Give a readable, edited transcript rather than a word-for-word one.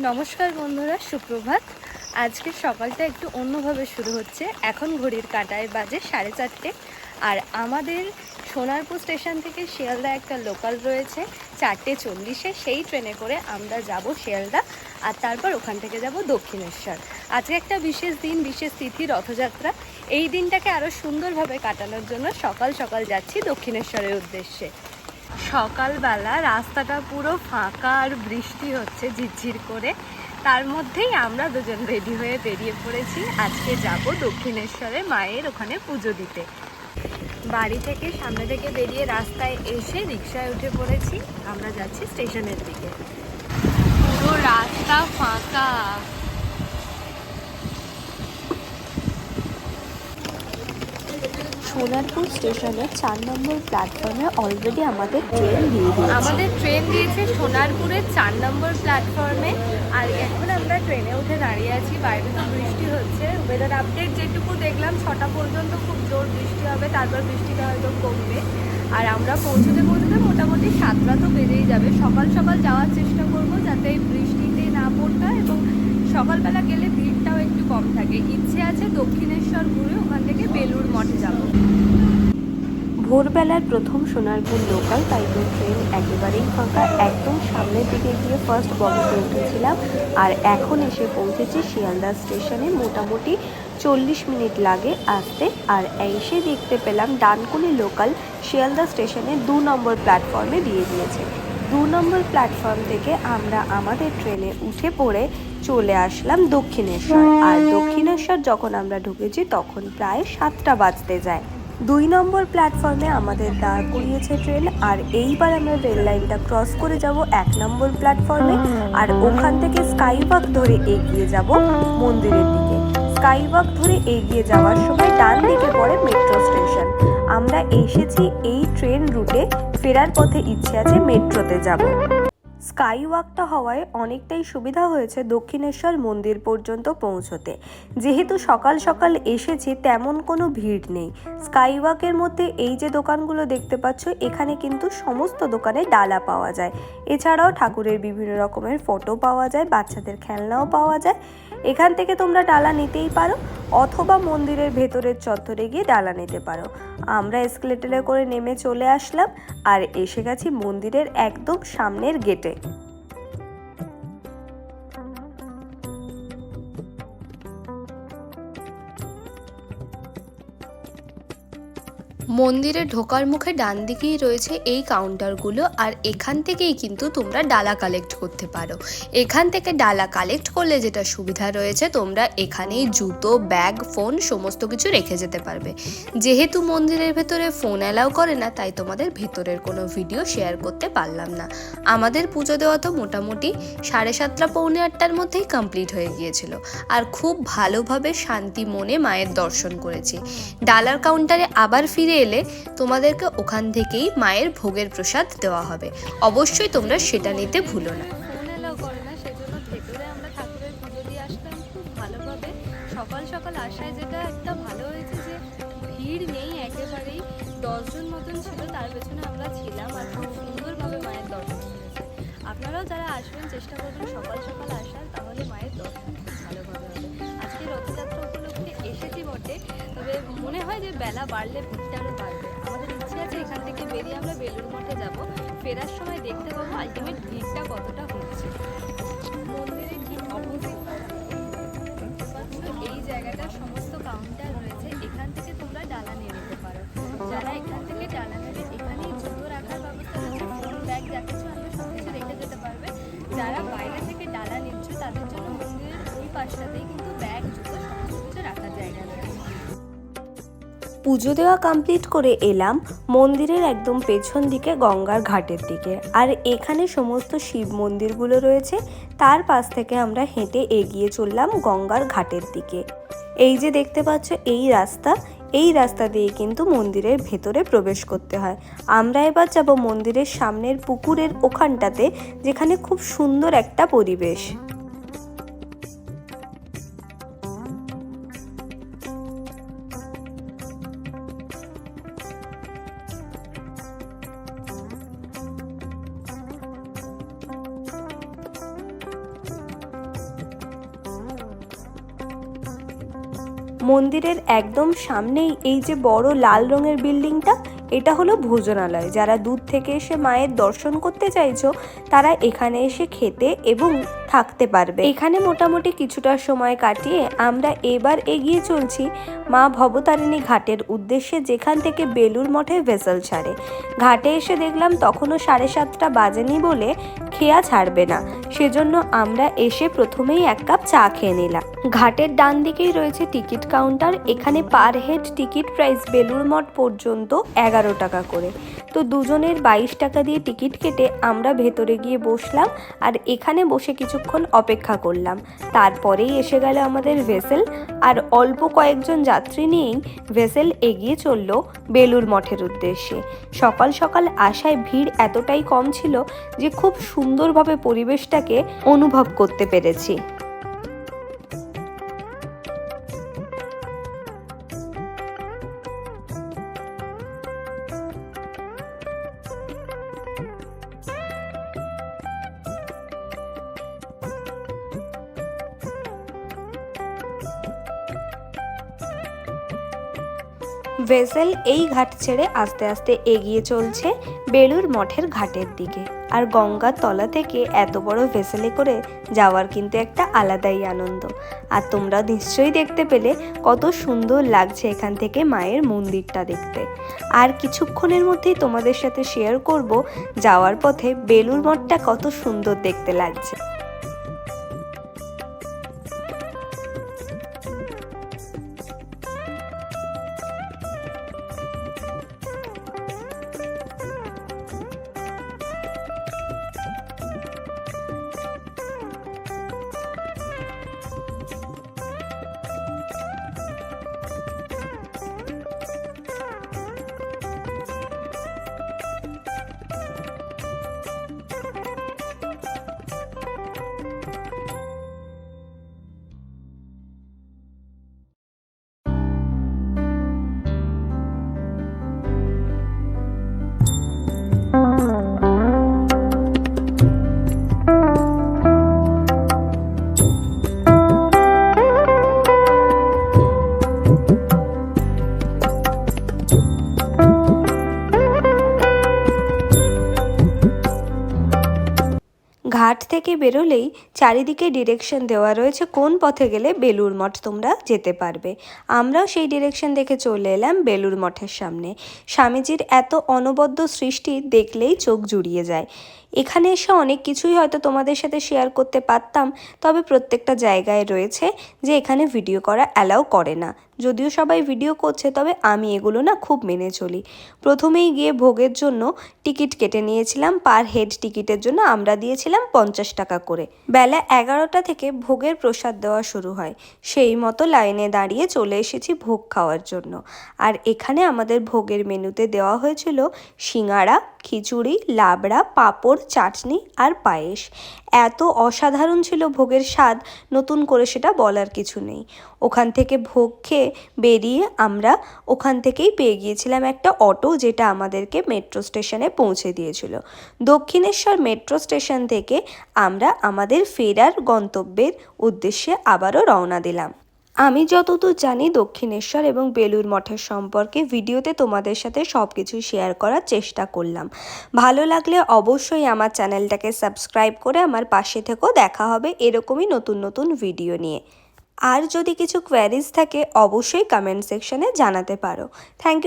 নমস্কার বন্ধুরা, সুপ্রভাত। আজকের সকালটা একটু অন্যভাবে শুরু হচ্ছে। এখন ঘড়ির কাঁটায় বাজে 4:30, আর আমাদের সোনারপুর স্টেশন থেকে শিয়ালদা একটা লোকাল রয়েছে 4:40-এ। সেই ট্রেনে করে আমরা যাব শিয়ালদা, আর তারপর ওখান থেকে যাব দক্ষিণেশ্বর। আজকে একটা বিশেষ দিন, বিশেষ তিথি, রথযাত্রা। এই দিনটাকে আরও সুন্দরভাবে কাটানোর জন্য সকাল সকাল যাচ্ছি দক্ষিণেশ্বরের উদ্দেশ্যে। সকালবেলা রাস্তাটা পুরো ফাঁকা আর বৃষ্টি হচ্ছে ঝিরঝির করে, তার মধ্যেই আমরা দুজন রেডি হয়ে বেরিয়ে পড়েছি। আজকে যাব দক্ষিণেশ্বরে মায়ের ওখানে পুজো দিতে। বাড়ি থেকে সামনে থেকে বেরিয়ে রাস্তায় এসে রিকশায় উঠে পড়েছি। আমরা যাচ্ছি স্টেশনের দিকে। পুরো রাস্তা ফাঁকা। সোনারপুর স্টেশনের 4 নম্বর প্ল্যাটফর্মে অলরেডি আমাদের ট্রেন দিয়েছে সোনারপুরের 4 নম্বর প্ল্যাটফর্মে। আর এখন আমরা ট্রেনে উঠে দাঁড়িয়ে আছি। বাইরে তো বৃষ্টি হচ্ছে। ওয়েদার আপডেট যেটুকু দেখলাম 6টা পর্যন্ত খুব জোর বৃষ্টি হবে, তারপর বৃষ্টিটা হয়তো কমবে। আর আমরা পৌঁছতে মোটামুটি 7টা তো বেজেই যাবে। সকাল সকাল যাওয়ার চেষ্টা করব যাতে এই বৃষ্টিতে না পড়তে হয়, এবং সকালবেলা গেলে ভিড়টাও একটু কম থাকে। ইচ্ছে আছে দক্ষিণেশ্বর ঘুরে ওখান থেকে বেলুর মঠে যাব। ভোরবেলার প্রথম সোনারপুর লোকাল, তাই তো ট্রেন একেবারেই ফাঁকা। একদম সামনের দিকে গিয়ে ফার্স্ট বগিতে উঠেছিলাম, আর এখন এসে পৌঁছেছি শিয়ালদা স্টেশনে। মোটামুটি 40 মিনিট লাগে আসতে। আর এসে দেখতে পেলাম ডানকুনি লোকাল শিয়ালদা স্টেশনে 2 নম্বর প্ল্যাটফর্মে দিয়ে দিয়েছে। 2 নম্বর প্ল্যাটফর্ম থেকে আমরা আমাদের ট্রেনে উঠে পড়ে চলে আসলাম দক্ষিণেশ্বর। আর দক্ষিণেশ্বর যখন আমরা ঢুকেছি তখন প্রায় 7টা বাজতে যায়। 2 নম্বর প্ল্যাটফর্মে আমাদের দাঁড় করিয়েছে ট্রেন, আর এইবার আমরা রেল লাইনটা ক্রস করে যাব 1 নম্বর প্ল্যাটফর্মে। আর ওখান থেকে স্কাইওয়াক ধরে এগিয়ে যাব মন্দিরের দিকে। স্কাইওয়াক ধরে এগিয়ে যাওয়ার সময় ডান দিকে পড়ে মেট্রো স্টেশন। আমরা এসেছি এই ট্রেন রুটে, ফেরার পথে ইচ্ছে আছে মেট্রোতে যাব। স্কাইওয়াকটা হওয়ায় অনেকটাই সুবিধা হয়েছে দক্ষিণেশ্বর মন্দির পর্যন্ত পৌঁছতে। যেহেতু সকাল সকাল এসেছি তেমন কোনো ভিড় নেই। স্কাইওয়াকের মধ্যে এই যে দোকানগুলো দেখতে পাচ্ছ, এখানে কিন্তু সমস্ত দোকানে ডালা পাওয়া যায়। এছাড়াও ঠাকুরের বিভিন্ন রকমের ফটো পাওয়া যায়, বাচ্চাদের খেলনাও পাওয়া যায়। এখান থেকে তোমরা ডালা নিতেই পারো, অথবা মন্দিরের ভেতরের চত্বরে গিয়ে ডালা নিতে পারো। আমরা এসকেলেটরে করে নেমে চলে আসলাম, আর এসে গেছি মন্দিরের একদম সামনের গেটে। মন্দিরে ঢোকার মুখে ডান দিকেই রয়েছে এই কাউন্টারগুলো, আর এখান থেকেই কিন্তু তোমরা ডালা কালেক্ট করতে পারো। এখান থেকে ডালা কালেক্ট করলে যেটা সুবিধা রয়েছে, তোমরা এখানেই জুতো, ব্যাগ, ফোন সমস্ত কিছু রেখে যেতে পারবে। যেহেতু মন্দিরের ভেতরে ফোন অ্যালাউ করে না, তাই তোমাদের ভেতরের কোনো ভিডিও শেয়ার করতে পারলাম না। আমাদের পুজো দেওয়া তো মোটামুটি 7:30 পৌনে 8টার মধ্যেই কমপ্লিট হয়ে গিয়েছিল, আর খুব ভালোভাবে শান্তি মনে মায়ের দর্শন করেছি। ডালার কাউন্টারে আবার ফিরে এলে তোমাদেরকে ওখান থেকেই মায়ের ভোগের প্রসাদ দেওয়া হবে। অবশ্যই তোমরা সেটা নিতে ভুলো না। ফোন এলাও করে না, সেজন্য ভেতরে আমরা ঠাকুরের পুজো দিয়ে আসলাম খুব ভালোভাবে। সকাল সকাল আসায় যেটা একটা ভালো হয়েছে যে ভিড় নেই একেবারেই। 10 জন মতন ছিল, তার পেছনে আমরা ছিলাম, আর খুব সুন্দরভাবে মায়ের দর্শন হয়েছে। আপনারাও যারা আসবেন চেষ্টা করবেন সকাল সকাল আসার, তাহলে মায়ের দর্শন খুব ভালোভাবে হবে। আজকে রথযাত্রা উপলক্ষে এসেছি বটে, তবে মনে হয় যে বেলা বাড়লে ভিড়টা আরও বাড়বে। আমাদের ইচ্ছে আছে এখান থেকে বেরিয়ে আমরা বেলুর মঠে যাব। ফেরার সময় দেখতে পাবো আলটিমেট ভিড়টা কতটা হচ্ছে। মন্দিরের ঠিক অপোজিট দেখতে পাচ্ছ এই জায়গাটা সমস্ত কাউন্টার রয়েছে। এখান থেকে তোমরা ডালা নিয়ে নিতে পারো। যারা এখান থেকে ডালা নেবে, এখানেই জুতো রাখার ব্যবস্থা রয়েছে, ফোন, ব্যাগ যা কিছু আনবে সব কিছু রেখে যেতে পারবে। যারা বাইরে থেকে ডালা নিচ্ছ তাদের জন্য মন্দিরের ওই পাশটাতেই কিন্তু ব্যাগ, জুতো সমস্ত কিছু রাখার জায়গা রয়েছে। পুজো দেওয়া কমপ্লিট করে এলাম মন্দিরের একদম পেছন দিকে গঙ্গার ঘাটের দিকে। আর এখানে সমস্ত শিব মন্দিরগুলো রয়েছে। তার পাশ থেকে আমরা হেঁটে এগিয়ে চললাম গঙ্গার ঘাটের দিকে। এই যে দেখতে পাচ্ছ এই রাস্তা দিয়ে কিন্তু মন্দিরের ভেতরে প্রবেশ করতে হয়। আমরা এবার যাব মন্দিরের সামনের পুকুরের ওখানটাতে, যেখানে খুব সুন্দর একটা পরিবেশ। মন্দিরের একদম সামনেই এই যে বড় লাল রঙের বিল্ডিংটা, এটা হলো ভোজনালয়। যারা দূর থেকে এসে মায়ের দর্শন করতে চাইছো তারা এখানে এসে খেতে এবং থাকতে পারবে। এখানে মোটামুটি কিছুটা সময় কাটিয়ে আমরা এবার এগিয়ে চলছি মা ভবতারিণী ঘাটের উদ্দেশ্যে, যেখান থেকে বেলুড় মঠে ভেসেল ছাড়ে। ঘাটে এসে দেখলাম তখনও 7:30 বাজেনি বলে খেয়া ছাড়বে না, সেজন্য আমরা এসে প্রথমেই এক কাপ চা খেয়ে নিলাম। ঘাটের ডান দিকেই রয়েছে টিকিট কাউন্টার। এখানে per head ticket price Belur Math পর্যন্ত 11 টাকা করে। তো দুজনের 22 টাকা দিয়ে টিকিট কেটে আমরা ভেতরে গিয়ে বসলাম আর এখানে বসে কিছুক্ষণ অপেক্ষা করলাম। তারপরেই এসে গেল আমাদের ভেসেল, আর অল্প কয়েকজন যাত্রী নিয়েই ভেসেল এগিয়ে চলল বেলুড় মঠের উদ্দেশ্যে। সকাল সকাল আসায় ভিড় এতটাই কম ছিল যে খুব সুন্দরভাবে পরিবেশটাকে অনুভব করতে পেরেছি। ভেসেল এই ঘাট ছেড়ে আস্তে আস্তে এগিয়ে চলছে বেলুড় মঠের ঘাটের দিকে। আর গঙ্গার তলা থেকে এত বড় ভেসেলে করে যাওয়ার কিন্তু একটা আলাদাই আনন্দ। আর তোমরা নিশ্চয়ই দেখতে পেলে কত সুন্দর লাগছে এখান থেকে মায়ের মন্দিরটা দেখতে। আর কিছুক্ষণের মধ্যেই তোমাদের সাথে শেয়ার করব যাওয়ার পথে বেলুড় মঠটা কত সুন্দর দেখতে লাগছে। ঘাট থেকে বেরোলেই চারিদিকে ডিরেকশন দেওয়া রয়েছে কোন পথে গেলে বেলুড় মঠ তোমরা যেতে পারবে। আমরাও সেই ডিরেকশন দেখে চলে এলাম বেলুড় মঠের সামনে। স্বামীজির এত অনবদ্য সৃষ্টি দেখলেই চোখ জুড়িয়ে যায়। এখানে এসে অনেক কিছুই হয়তো তোমাদের সাথে শেয়ার করতে পারতাম, তবে প্রত্যেকটা জায়গায় রয়েছে যে এখানে ভিডিও করা অ্যালাউ করে না। যদিও সবাই ভিডিও করছে, তবে আমি এগুলো না খুব মেনে চলি। প্রথমেই গিয়ে ভোগের জন্য টিকিট কেটে নিয়েছিলাম। পার হেড টিকিটের জন্য আমরা দিয়েছিলাম 50 টাকা করে। বেলা 11টা থেকে ভোগের প্রসাদ দেওয়া শুরু হয়। সেই মতো লাইনে দাঁড়িয়ে চলে এসেছি ভোগ খাওয়ার জন্য। আর এখানে আমাদের ভোগের মেনুতে দেওয়া হয়েছিল সিঙ্গাড়া, খিচুড়ি, লাবড়া, পাঁপড়, চাটনি আর পায়েস। এত অসাধারণ ছিল ভোগের স্বাদ, নতুন করে সেটা বলার কিছু নেই। ওখান থেকে ভোগ খেয়ে বেরিয়ে আমরা ওখান থেকেই পেয়ে গিয়েছিলাম একটা অটো, যেটা আমাদেরকে মেট্রো স্টেশনে পৌঁছে দিয়েছিল। দক্ষিণেশ্বর মেট্রো স্টেশন থেকে আমরা আমাদের ফেরার গন্তব্যের উদ্দেশ্যে আবারও রওনা দিলাম। আমি যতদূর জানি দক্ষিণেশ্বর এবং বেলুড় মঠের সম্পর্কে ভিডিওতে তোমাদের সাথে সব কিছু শেয়ার করার চেষ্টা করলাম। ভালো লাগলে অবশ্যই আমার চ্যানেলটাকে সাবস্ক্রাইব করে আমার পাশে থেকেও। দেখা হবে এরকমই নতুন নতুন ভিডিও নিয়ে। আর যদি কিছু কোয়ারিজ থাকে অবশ্যই কমেন্ট সেকশনে জানাতে পারো। Thank you.